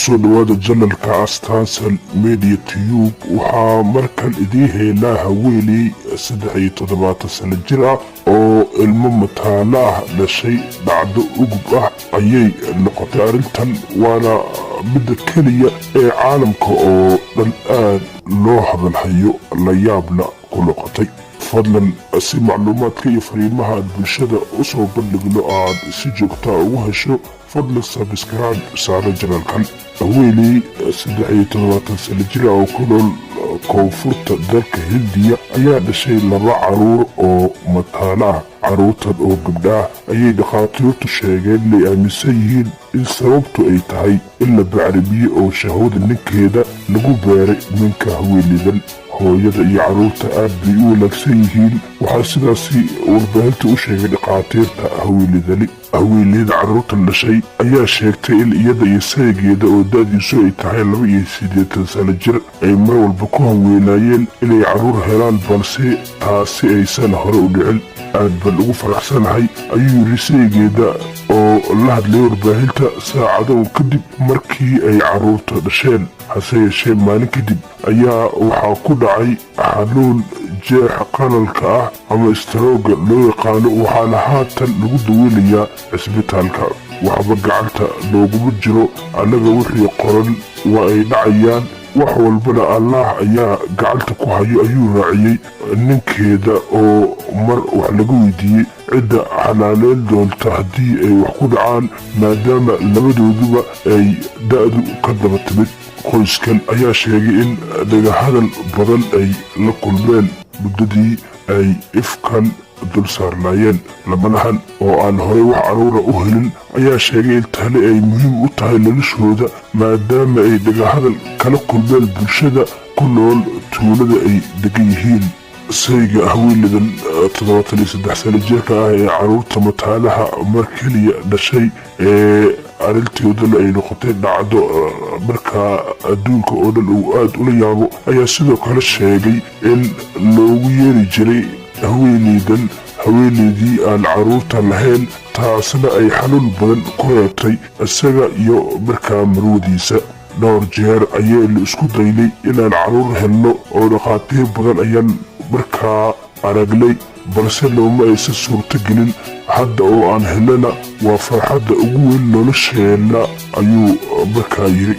kusoo dhawaada janalka Astaansan Media Tube. waxaa markan idin heynaa haweeney 73 sano jir ah oo ilmo mataana ah dhashay. dhacdo ugub ah ayay noqotay arrintan, waana midda keliya ee caalamka oo dhan aad loo hadalhayo, la yaabna ku noqotay. fadlan si macluumaadka iyo fariimaha aad bulshada usoo bandhigno aad si joogta ugu hesho, fadlan subscribe saara janalkan. haweeney 73 sano jir oo ku nool koonfurta dalka Hindiya ayaa dhashay 2 caruur oo mataana ah. caruurtan oo gabdhaha ayay dhakhaatiirtu sheegeen inay aaminsan yihiin in sababtu ay tahay in la bacrimiyo oo shahwada ninkeeda lagu beeray ninka haweeneydan. hooyada iyo caruurta aad bay u wanaagsan yihiin, waxaa sidaasi warbaahinta u sheegay dhakhaatiirta haweeneydani. haweeneyda caruurtan dhashay ayaa sheegtay in iyada iyo saygeeda oo da-diisu ay tahay 82 sano jir ay mar walba ku haweenayeen inay caruur helaan, balse taasi aysan hore u dhicin. aad baan ugu faraxsanahay ayuu yiri saygeeda oo la hadlay warbaahinta saacado kadib markii ay caruurta dhasheen. hase yeeshee maalin kadib ayaa waxaa ku dhacay xanuun jeexa qalalka ah ama strooga loo yaqaano, waxaana haatan lagu daweynayaa cisbitaalka. waxba gacanta looguma jiro, annaga wixii qoran waa ay dhacayaan, wax walbana allaah ayaa gacanta ku hayo ayuu raaciyey ninkeeda oo mar wax laga weydiiyey cidda xanaaneyn doonta haddii ay wax ku dhacaan, maadaama labadooduba ay da-du ka daba timid. qoyskan ayaa sheegay in dhagahadal badan ay la kulmeen muddadii ay ifkan dul saarnaayeen. lamanahan oo aan horey wax caruura u helin ayaa sheegay in tani ay muhiim u tahay noloshooda, maadaama ay dhagahadal kala kulmeen bulshada ku nool tuulada ay degan yihiin. sayga haweeneydan 73 sano jirka ah ee caruurta mataanaha mar keliya dhashay ee arrintoodana ay noqotay dhacdo markaa adduunka oo dhan uu aad ula yaabo, ayaa sidoo kale sheegay in loogu yeeri jiray haweeneydii aan caruurta lahayn, taasna ay xanuun badan ku reebtay isaga iyo markaa marwadiisa. dhowr jeer ayay la isku daynay inaan caruur helno oo dhakhaatiir badan ayaan markaa aragnay, balse nooma aysan suurto gelin. hadda oo aan helana waa farxadda ugu weyn nolosheenna ayuu markaa yiri.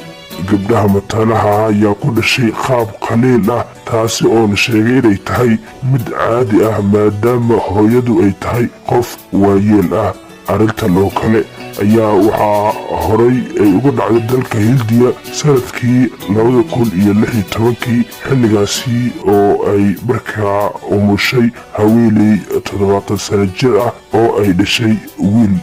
gabdhaha mataanaha ayaa ku dhashay qaab qaliil ah, taasi oo la sheegay inay tahay mid caadi ah maadaama hooyadu ay tahay qof waayeel ah. arrintan oo kale ayaa waxaa horay ay uga dhacday dalka Hindiya sanadkii 2016 xilligaasi oo ay markaa umushay haweeney 70 sano jir ah oo ay dhashay wiil.